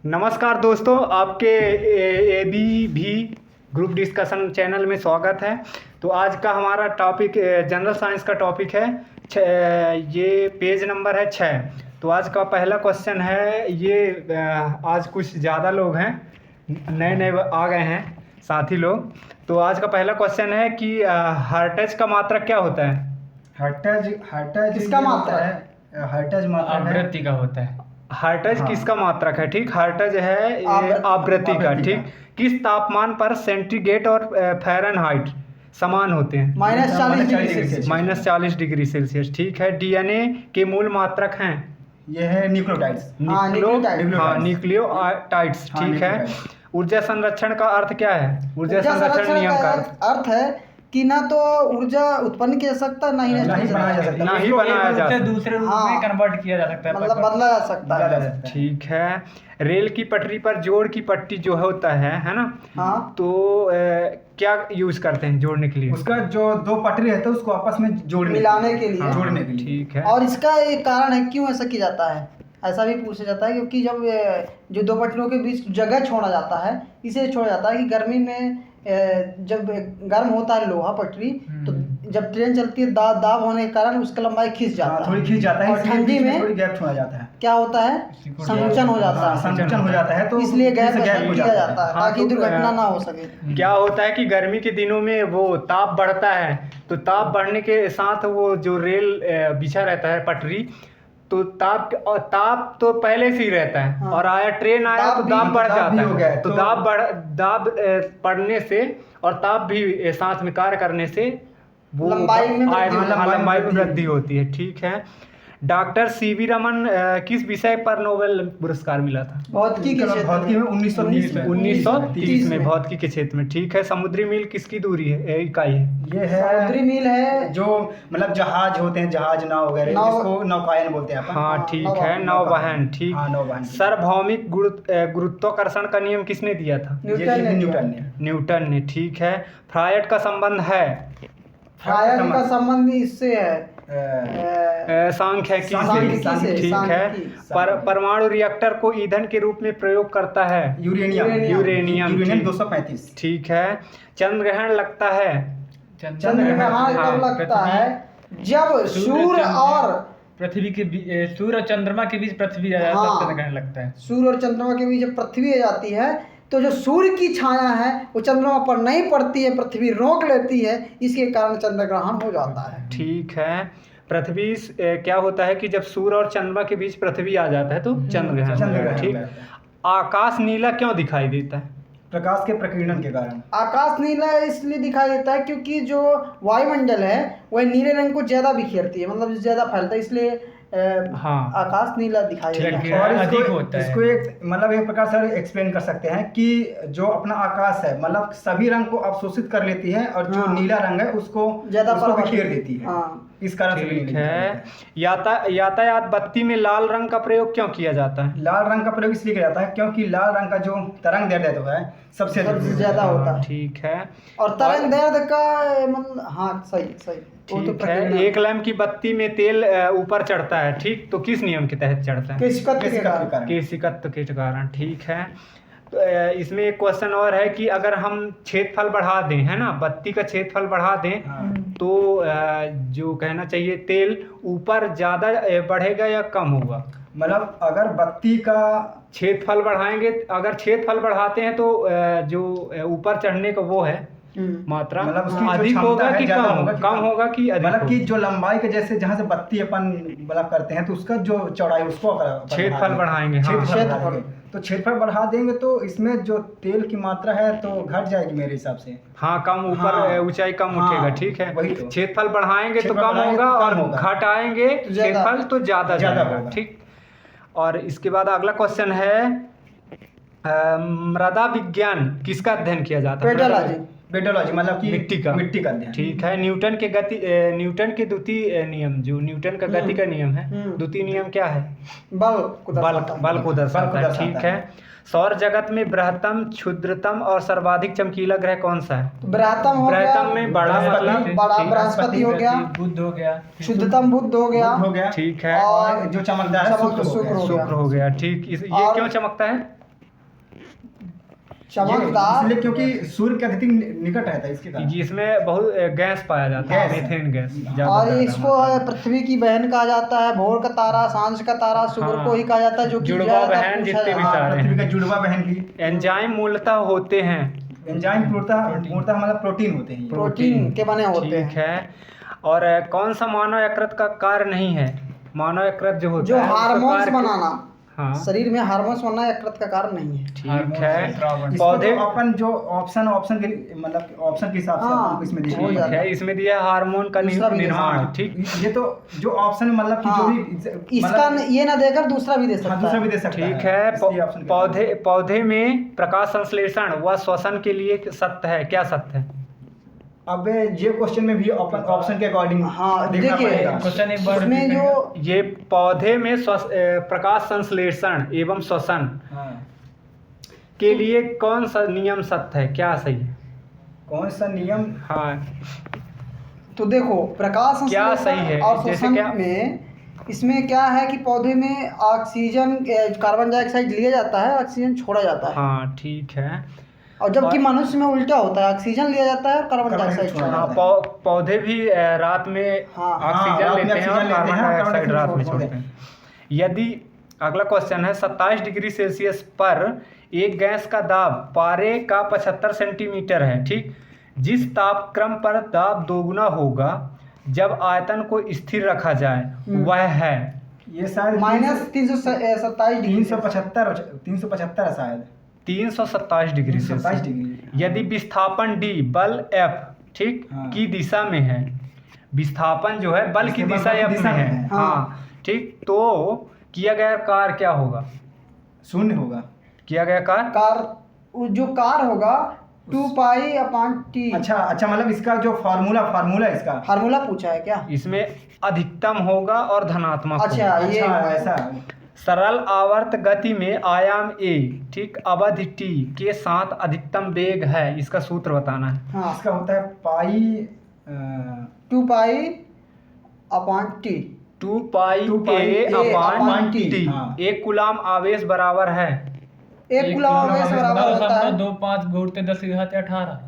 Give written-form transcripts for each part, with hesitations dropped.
नमस्कार दोस्तों, आपके ए बी भी ग्रुप डिस्कशन चैनल में स्वागत है। तो आज का हमारा टॉपिक जनरल साइंस का टॉपिक है। ये पेज नंबर है 6। तो आज का पहला क्वेश्चन है ये। आज कुछ ज़्यादा लोग हैं, नए नए आ गए हैं साथी लोग। तो आज का पहला क्वेश्चन है कि हर्ट्ज का मात्रक क्या होता है? हर्ट्ज किसका मात्रक है? हर्ट्ज मात्रक आवृत्ति का होता है। हर्ट्ज किसका मात्रक है? ठीक, हर्ट्ज है आवृत्ति का। ठीक, किस तापमान पर सेंटीग्रेड और फ़ारेनहाइट समान होते हैं? -40 डिग्री सेल्सियस। ठीक है। डीएनए के मूल मात्रक हैं? ये है न्यूक्लियोटाइड्स। न्यूक्लियोटाइड्स। ठीक है। ऊर्जा संरक्षण का अर्थ क्या है? ऊर्जा संरक्षण नियम का अर्थ है कि ना तो ऊर्जा उत्पन्न किया जा सकता, ना ही बनाया जा सकता, नहीं बनाया जा सकता, दूसरे रूप में कन्वर्ट किया जा सकता है, मतलब बदला जा सकता है। ठीक है। रेल की पटरी पर जोड़ की पट्टी जो होता है ना? हाँ। तो क्या यूज करते हैं जोड़ने के लिए? उसका जो दो पटरी रहता है उसको आपस में मिलाने के लिए। जोड़ने के लिए। ठीक है। और इसका एक कारण है क्यों ऐसा किया जाता है, ऐसा भी पूछा जाता है क्योंकि जब जो दो पटरियों के बीच जगह छोड़ा जाता है, इसलिए छोड़ा जाता है कि गर्मी में जब गर्म होता है लोहा पटरी, तो जब ट्रेन चलती है दाब होने के कारण उसका लंबाई खिंच जाता है, थोड़ी खिंच जाता है। और ठंडी में थोड़ी गैप छोड़ा जाता है। क्या होता है, संकुचन हो जाता है। संकुचन हो जाता है, तो इसलिए गैप हो किया जाता है ताकि तो दुर्घटना ना हो सके। क्या होता है कि गर्मी के दिनों में वो ताप बढ़ता है, तो ताप बढ़ने के साथ वो जो रेल बिछा रहता है पटरी, तो ताप तो पहले से ही रहता है। हाँ। और ट्रेन आया तो दाब बढ़ जाता है। तो दाब बढ़ने से और ताप भी साथ में कार्य करने से वो लंबाई में वृद्धि होती है। ठीक है। डॉक्टर सीवी रमन किस विषय पर नोबेल पुरस्कार मिला था? भौतिकी के क्षेत्र भौतिकी में 1930 में भौतिकी के क्षेत्र में। ठीक है। समुद्री मील किसकी दूरी है, इकाई है? ये है समुद्री मील है जो मतलब जहाज होते हैं, जहाज नाव वगैरह, जिसको नौकायन बोलते हैं अपन। हाँ ठीक है, नौवहन। ठीक। नौवहन। सार्वभौमिक गुरुत्वाकर्षण का नियम किसने दिया था? न्यूटन ने। ठीक है। फ्रायड का संबंध है? फ्रायड का संबंध इससे है सांख्यिकी से। ठीक सांख्यिकी है। परमाणु रिएक्टर को ईंधन के रूप में प्रयोग करता है? यूरेनियम 235। ठीक है। चंद्र ग्रहण लगता है? चंद्र ग्रहण कब लगता है? जब सूर्य और पृथ्वी के सूर्य और चंद्रमा के बीच पृथ्वी आ जाता है, चंद्र ग्रहण लगता है। सूर्य और चंद्रमा के बीच जब पृथ्वी आ जाती है, तो जो सूर्य की छाया है वो चंद्रमा पर नहीं पड़ती है, पृथ्वी रोक लेती है, इसके कारण चंद्र ग्रहण हो जाता है। ठीक है। पृथ्वी क्या होता है कि जब सूर्य और चंद्रमा के बीच पृथ्वी आ जाता है तो चंद्र ग्रहण। ठीक। आकाश नीला क्यों दिखाई देता है? प्रकाश के प्रकीर्णन के कारण। आकाश नीला इसलिए दिखाई देता है क्योंकि जो वायुमंडल है वह नीले रंग को ज्यादा बिखेरती है, मतलब ज्यादा फैलता है, इसलिए आकाश नीला दिखाई देता है। और इसको एक मतलब एक प्रकार से एक्सप्लेन कर सकते हैं कि जो अपना आकाश है मतलब सभी रंग को अवशोषित कर लेती है, और जो नीला रंग है उसको बिखेर देती है। इस कारण से ठीक है। यातायात बत्ती में लाल रंग का प्रयोग क्यों किया जाता है? लाल रंग का प्रयोग इसलिए किया जाता है क्योंकि लाल रंग का जो तरंग दैर्ध्य है सबसे ज्यादा होता है। ठीक है। और तरंग दैर्ध्य का मतलब हाँ सही ठीक है। एक लैंप की बत्ती में तेल ऊपर चढ़ता है, ठीक, तो किस नियम के तहत चढ़ता है? केशिकत्व के कारण। ठीक है। तो इसमें एक क्वेश्चन और है कि अगर हम क्षेत्रफल बढ़ा दें, है ना, बत्ती का क्षेत्रफल बढ़ा दें, तो जो कहना चाहिए तेल ऊपर ज़्यादा बढ़ेगा या कम होगा? मतलब अगर बत्ती का क्षेत्रफल बढ़ाएंगे, अगर क्षेत्रफल बढ़ाते हैं तो जो ऊपर चढ़ने का वो है मात्रा, मतलब उसकी अधिक होगा कि कम होगा कि अधिक? मतलब कि जो लंबाई के जैसे जहाँ से बत्ती अपन मतलब करते हैं तो उसका जो चौड़ाई उसको क्षेत्रफल बढ़ाएंगे। तो क्षेत्रफल बढ़ा देंगे तो इसमें जो तेल की मात्रा है तो घट जाएगी मेरे हिसाब से। हाँ, कम ऊपर ऊंचाई कम उठेगा। ठीक है। क्षेत्रफल बढ़ाएंगे तो कम होगा, और घटाएंगे क्षेत्रफल तो ज्यादा होगा। ठीक। और इसके बाद अगला क्वेश्चन है, मृदा विज्ञान किसका अध्ययन किया जाता है? पेडोलॉजी मतलब कि मिट्टी का अध्ययन। ठीक है। न्यूटन के द्वितीय नियम, जो न्यूटन का गति का नियम है, द्वितीय नियम क्या है? बल को दर्शाता है। ठीक है। सौर जगत में बृहत्तम, क्षुद्रतम और सर्वाधिक चमकीला ग्रह कौन सा है? बृहत्तम में बड़ा बृहस्पति हो गया, बुध हो गया, क्षुद्रतम बुध हो गया। ठीक है। और जो चमकदार है शुक्र हो गया। ठीक। ये क्यों चमकता है? चमकदार, इसलिए क्योंकि सूर्य के अधिक निकट रहता है इसके कारण। जिसमें बहुत गैस पाया जाता है, गैस। मीथेन गैस ज्यादा और रहता है। इसको पृथ्वी की बहन कहा जाता है, भोर का तारा, सांझ का तारा, सुबह हाँ। को ही कहा जाता है, जो कि जुड़वा ज्यादातर बहन पूछा जितने भी जाता है। सारे पृथ्वी हैं। का जुड़वा बहन की एंजाइम मूलतः होते हैं एंजाइम मूलतः मतलब प्रोटीन होते हैं ये। प्रोटीन के बने होते ठीक हैं। है। और कौन सा मानव यकृत का कार्य नहीं है? मानव यकृत जो होता जो है उसका हार्मोन्स कार्य- बनाना, हाँ शरीर में हार्मोन्स बनना यकृत का कारण नहीं है। ठीक हार्मोन है। से द्रावण। इसको पौधे तो अपन जो ऑप्शन के मतलब ऑप्शन के हिसाब से हाँ, अपन को इसमें हो देखिए जाता है, इसमें दिया है हार्मोन का दूसरा भी निर्माण। हाँ, ठीक। ये तो जो ऑप्शन मतलब कि हाँ, जो भी इसका ये ना देकर दूसरा भी दे सकता हाँ, दूसरा है। भी दे सकता ठीक है। इसलिए option के पौधे में प्रकाश संश्लेषण व श्वसन के लिए सत्य है, क्या सत्य है? अब ये क्वेश्चन में भी ऑप्शन के अकॉर्डिंग हाँ, देखना देखिए, पड़ेगा। क्वेश्चन एक बार उसमें repeat जो ये पौधे में प्रकाश संश्लेषण एवं श्वसन हाँ, के लिए कौन सा नियम सत्य है, क्या सही है? कौन सा नियम? हाँ तो देखो, प्रकाश क्या संश्लेषण सही है? और जैसे श्वसन क्या? में इसमें क्या है कि पौधे में ऑक्सीजन, कार्बन डाइऑक्साइड लिया जाता है, ऑक्सीजन छोड़ा जाता है। हाँ ठीक है। और जबकि और- मनुष्य में उल्टा होता है, ऑक्सीजन लिया जाता है और कार्बन डाइऑक्साइड छोड़ा हाँ जाता है। पौधे भी रात में हाँ, ऑक्सीजन रात में लेते हैं और ऑक्सीजन लेते कार्बन हैं और डाइऑक्साइड कार्बन रात में डाइऑक्साइड छोड़ते हैं। यदि अगला क्वेश्चन है 27 डिग्री सेल्सियस पर एक गैस का दाब पारे का 75 सेंटीमीटर है, ठीक। जिस तापक्रम पर दाब दोगुना होगा जब आयतन को स्थिर रखा जाए वह है ये शायद माइनस 327 डिग्री। 375 है शायद 327 डिग्री 27 सेल्सियस। डिग्री। यदि विस्थापन D बल F, ठीक, हाँ। की दिशा में है, विस्थापन जो है बल की दिशा विस्थापन की F दिशा में में है, है। हाँ ठीक, तो किया गया कार्य क्या होगा? शून्य होगा। किया गया कार्य जो कार होगा 2 पाई अपॉन टी। अच्छा मतलब इसका जो फार्मूला इसका फार्मूला पूछा है क्या? इसमें अधिकतम होगा और धनात्मक अच्छा, होगा। ये अच्छा ऐसा सरल आवर्त गति में आयाम A, ठीक, अवधि T के साथ अधिकतम वेग है, इसका सूत्र बताना है। हाँ, इसका होता है pi 2 pi upon T. 2 pi to pi A A upon upon T। T, हाँ। एक कूलाम आवेश बराबर है एक कूलम आवेश बराबर होता है 2.5 घूरते 10⁻18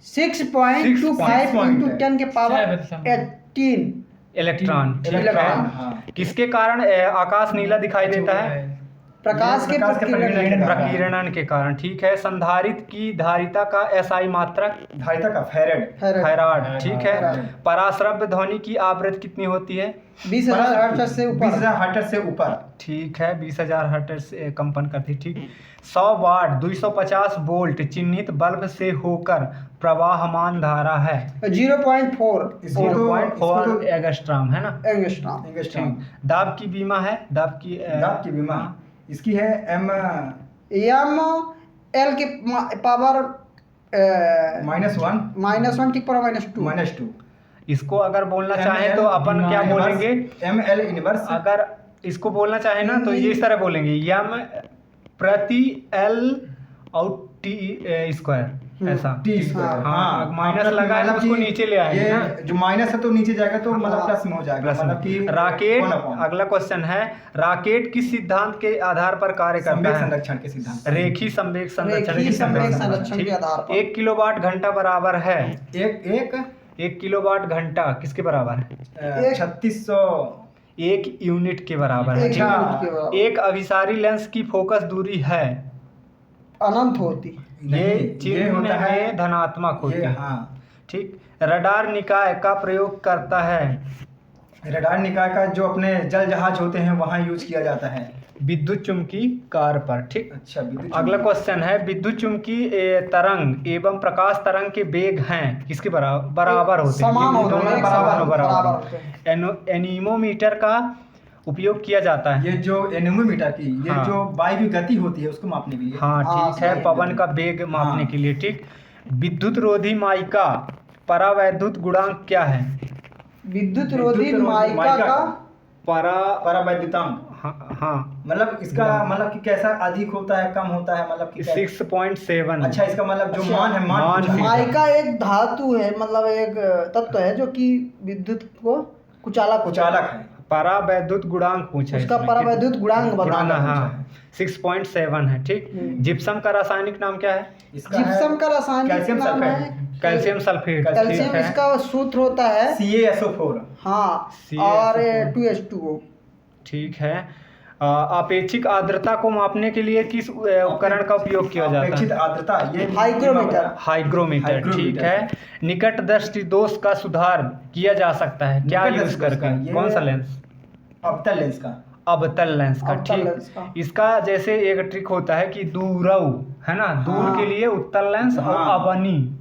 6.25 into 10 के पावर 18 इलेक्ट्रॉन, ठीक है। इलेक्ट्रॉन, हाँ। किसके कारण आकाश नीला दिखाई देता है? प्रकाश के प्रकाश के प्रकीर्णन प्रकीर्णन के प्रकीर्णन के कारण, ठीक है। संधारित्र की धारिता का SI मात्रक धारिता का फैरेड कारण फैराड, ठीक है। फैराड। पराश्रव्य ध्वनि की आवृत्ति कितनी होती है? 20,000 हर्ट्ज से ऊपर। 20,000 हर्ट्ज से ऊपर। ठीक है, 20,000 हर्ट्ज से कंपन करती, ठीक। 100 वाट 250 वोल्ट चिन्हित बल्ब से होकर प्रवाहमान धारा है 0.4 इसको तो- 0.4 एंगस्ट्रॉम, है ना? एंगस्ट्रॉम। एंगस्ट्रॉम। ठीक। दाब की बीमा है, दाब की दाब की बीमा इसकी है एम एम एल के पावर -1 -1 टी पावर -2। -2। इसको अगर बोलना चाहें तो अपन क्या बोलेंगे? ML inverse. अगर इसको बोलना चाहे ना तो ये इस तरह बोलेंगे, यम प्रति एल और टी स्क्वायर, ऐसा। T square. हाँ, माइनस लगा है, उसको नीचे ले आएंगे ये ना। जो माइनस है तो नीचे जाएगा तो मतलब हाँ। प्लस में हो जाएगा, प्लस मतलब कि राकेट, 1/. अगला क्वेश्चन है, राकेट किस सिद्धांत के आधार पर कार्य संवेग करता है? संरक्षण के सिद्धांत। रेखी संवेग संरक्षण रेखी के संवेग सिद्धांत, संरक्षण ठीक। के आधार पर। 1 किलोवाट घंटा बराबर है, एक 1 किलोवाट घंटा किसके बराबर है? 3600 1 यूनिट के बराबर है, एक ठीक। यूनिट के बराबर। एक अभिसारी लेंस की फोकस दूरी है, अनंत होती। ये नहीं, ये चिन्ह होता है में धनात्मक होती ये है, हाँ। ठीक। रडार निकाय का प्रयोग करता है रडार निकाय का जो अपने जल जहाज होते हैं वहाँ यूज किया जाता है। विद्युत चुम्बकीय कार्य पर, ठीक। अच्छा विद्युत अगला क्वेश्चन है, विद्युत चुम्बकीय तरंग एवं प्रकाश तरंग के वेग हैं किसके बराबर होते हैं? समान ये होते दोनों हैं, बराबर बराबर होते हैं। एनीमोमीटर का उपयोग किया जाता है। ये जो एनीमोमीटर की ये हाँ। जो वायु की गति होती है उसको मापने के लिए। हाँ हाँ, ठीक है, सही। पवन का वेग मापने हाँ। के लिए, ठीक। विद्युत रोधी माइका परावैद्युत गुणांक क्या है? विद्युत रोधी माइका का परावैद्युतांक। हाँ मतलब इसका मतलब कि कैसा अधिक होता है कम होता है मतलब कि 6.7। अच्छा इसका मतलब जो अच्छा, मान है मान मान पूछा है। माइका एक धातु है, मतलब एक तत्व है जो कि विद्युत को कुचालक कुचालक है। परावैद्युत गुणांक पूछा है उसका इसमें। परावैद्युत गुणांक गुणांक, बताना। हाँ 6.7 है। ठीक, जिप्सम का रासायनिक नाम क्या है? इसका जिप्सम का रासायनिक कैल्शियम नाम है सल्फेट। Calcium sulphate. कैल्शियम, ठीक है। इसका सूत्र होता है CaSO4। हाँ CaSO4। और 2H2O। ठीक है। अपेक्षित आर्द्रता को मापने के लिए किस उपकरण का उपयोग किया जाता अपेक्षित है? आर्द्रता, ये हाइग्रोमीटर। हाइग्रोमीटर। ठीक हाइग्रोमीटर। है। निकट दृष्टि दोष का सुधार किया जा सकता है क्या निकट यूज दृष्टि दोष करके? का, ये- कौन सा लेंस? अवतल लेंस का। अवतल लेंस का। अवतल लेंस का। ठीक, इसका जैसे एक ट्रिक होता है कि दूरव है ना, दूर हाँ। के लिए उत्तल लेंस और हाँ। अवनी।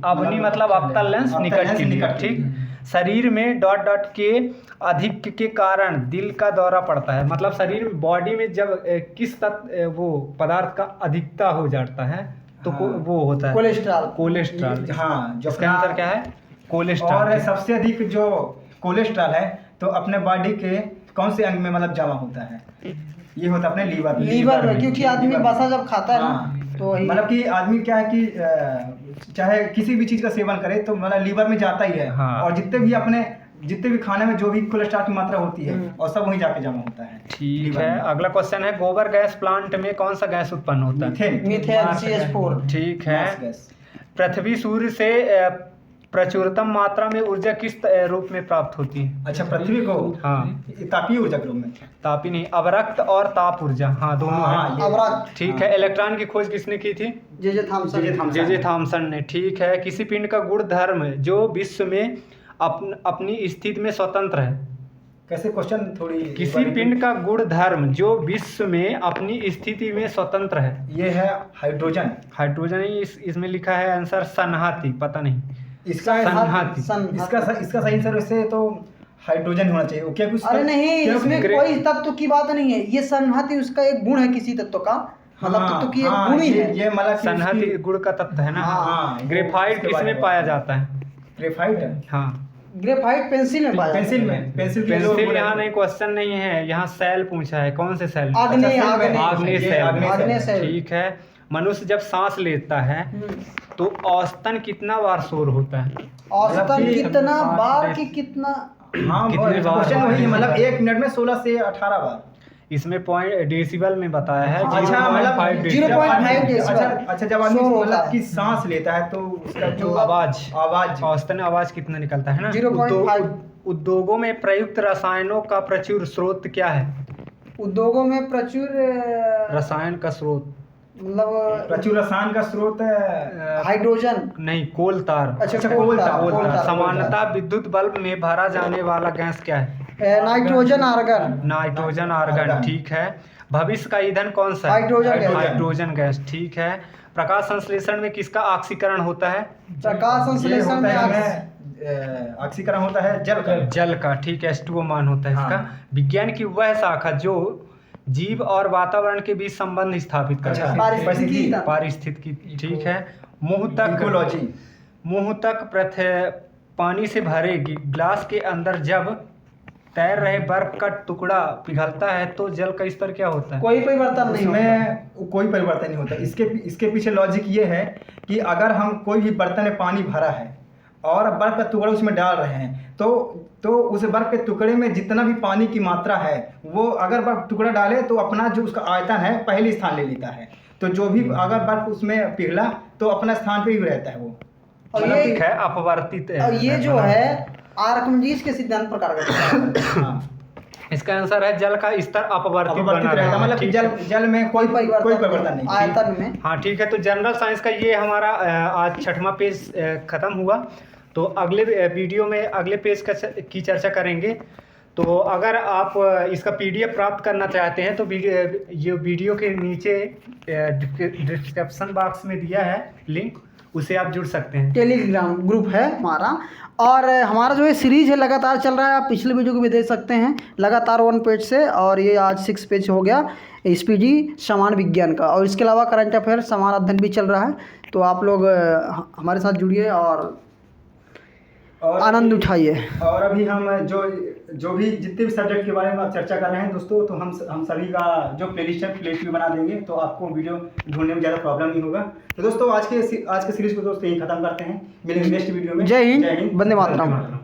अवनी मतलब अवतल लेंस अवतल निकट लेंस के लिए। निकट के ठीक, लिए। शरीर में डॉट डॉट के अधिक के कारण दिल का दौरा पड़ता है। मतलब शरीर में, बॉडी में जब किस तत्व वो पदार्थ का अधिकता हो जाता है तो हाँ। वो होता है कोलेस्ट्रॉल। कोलेस्ट्रॉल। हाँ, जो इसका आंसर क्या है? कोलेस्ट्रॉल। और ठीक। सबसे अधिक जो कोलेस्ट्रॉल है तो अपने बॉडी के कौन से अंग में मतलब जमा होता है? ये होता है अपने लीवर में, क्योंकि आदमी लीवर में। वसा जब खाता है हाँ। ना तो वही मतलब कि आदमी क्या है कि चाहे किसी भी चीज का सेवन करे तो मतलब लीवर में जाता ही है। हाँ। और जितने भी खाने में जो भी कोलेस्ट्रॉल की मात्रा होती है और सब वहीं जाके जमा होता है। ठीक लीवर है। में। अगला क्वेश्चन है, गोबर गैस प्लांट में कौन सा गैस उत्पन्न होता है? मीथेन। Methane CH4। ठीक मार्स है। गैस। पृथ्वी सूर्य से प्रचुरतम मात्रा में ऊर्जा किस रूप में प्राप्त होती है? अच्छा, पृथ्वी को हाँ, तापीय ऊर्जा के रूप में। तापी नहीं, अवरक्त और ताप ऊर्जा, हाँ दोनों हाँ, है। ये- अवरक्त। ठीक है। इलेक्ट्रॉन की खोज किसने की थी? J Thomson. जे थॉमसन ने। ठीक है। किसी पिंड का गुण धर्म जो विश्व में अपनी स्थिति में स्वतंत्र है? कैसे क्वेश्चन थोड़ी किसी पिंड का गुण धर्म जो विश्व में अपनी स्थिति में स्वतंत्र है? ये है हाइड्रोजन। हाइड्रोजन ही इसमें लिखा है आंसर सन्हाती, पता नहीं। इसका संहति। इसका सही आंसर वैसे तो हाइड्रोजन होना चाहिए। क्या कुछ अरे नहीं, क्या- इसमें कोई तत्व की बात नहीं है। ये संहति उसका एक गुण है किसी तत्व का, मतलब हाँ, तत्व की एक हाँ, गुण ही है। ये मतलब कि सन्हाती उसकी- गुण का तत्व है ना। हाँ, ग्रेफाइट इसके किस बारे में में पाया बात जाता है? ग्रेफाइट। हाँ, ग्रेफाइट पेंसिल में पाया जाता है। पेंसिल के जो पेंसिल गुण- यहाँ नहीं, क्वेश्चन नहीं है, यहाँ सेल पूछा है। कौन से सेल? आग्नेय अच्छा, सेल में- आग्नेय ये सेल। आग्नेय सेल। ठीक है। मनुष्य जब सांस लेता है तो औसतन कितना बार शोर होता है? औसतन मतलब कि कितना पाँच बार डेज- की कितना हाँ, कितने बार क्वेश्चन होता वही है, है? मतलब 1 मिनट में 16 से 18 बार। इसमें पॉइंट डेसिबल में बताया है। अच्छा, 0.5 मतलब डेसिबल। 0.5 डेसिबल। अच्छा, जब आदमी शोर होता मतलब है। कि सांस लेता है तो उसका जो आवाज औसतन आवाज कितना निकलता है ना? 0.5। उद्योगों में प्रयुक्त रसायनों का प्रचुर स्रोत क्या है? उद्योगों में प्रचुर रसायन का स्रोत मतलब प्रचुर रसायन का स्रोत हाइड्रोजन। नहीं, कोल तार। अच्छा, कोल तार, कोल तार। कोल सामान्यतः विद्युत बल्ब में भरा जाने वाला गैस क्या है? Nitrogen argon. Nitrogen argon. ठीक है। भविष्य का ईंधन कौन सा है? Hydrogen gas. Hydrogen gas. ठीक है। प्रकाश संश्लेषण में किसका ऑक्सीकरण होता है? प्रकाश संश्लेषण में ऑक्सीकरण होता है जल का। जल का। ठीक है। H2O मान होता है इसका। हाँ। विज्ञान की वह शाखा जो जीव और वातावरण के बीच संबंध स्थापित करती अच्छा, है। पारिस्थितिकी। पारिस्थितिकी। ठीक है। मुंह तक इकोलॉजी। मुंह तक पानी से भरे गिलास के अंदर जब तैर रहे बर्फ का टुकड़ा पिघलता है तो जल का स्तर क्या होता है? कोई परिवर्तन नहीं होता। उसमें कोई परिवर्तन नहीं होता। इसके पीछे लॉजिक ये है कि अगर हम कोई भी बर्तन में पानी भरा है और बर्फ का टुकड़ा उसमें डाल रहे हैं तो उस बर्फ के टुकड़े में जितना भी पानी की मात्रा है वो अगर बर्फ टुकड़ा डाले तो अपना जो उसका आयतन है पहले स्थान ले लेता है। तो जो भी अगर बर्फ उसमें पिघला तो अपना स्थान पे ही रहता है वो। और ये ठीक है। अपवर्तित और ये जो है आर्किमिडीज के सिद्धांत प्रकार का है। हाँ, इसका आंसर है जल का स्तर अपवर्तित बना अपवर्तित रहता, मतलब कि ठीक है। जल में कोई परिवर्तन नहीं। आयतन में। हाँ ठीक है। तो जनरल साइंस का ये हमारा आज 6वां पेज खत्म हुआ। तो अगले वीडियो में अगले पेज की चर्चा करेंगे। तो अगर आप इसका PDF प्राप्त करना चाहते हैं तो ये वीडियो के नीचे डिस्क्रिप्शन बॉक्स में दिया है लिंक, उसे आप जुड़ सकते हैं। टेलीग्राम ग्रुप है हमारा। और हमारा जो है सीरीज है लगातार चल रहा है। आप पिछले वीडियो को भी देख सकते हैं लगातार 1 पेज से, और ये आज 6 पेज हो गया SPD समान विज्ञान का। और इसके अलावा करंट अफेयर समान अध्ययन भी चल रहा है। तो आप लोग हमारे साथ जुड़िए और आनंद उठाइए। और अभी हम जो भी जितने भी सब्जेक्ट के बारे में आप चर्चा कर रहे हैं दोस्तों, तो हम सभी का जो प्लेलिस्ट है प्लेलिस्ट भी बना देंगे, तो आपको वीडियो ढूंढने में ज़्यादा प्रॉब्लम नहीं होगा। तो दोस्तों आज के सीरीज को दोस्तों यही खत्म करते हैं। मिलेंगे नेक्स्ट वीडियो में। जय हिंद, वंदे मातरम।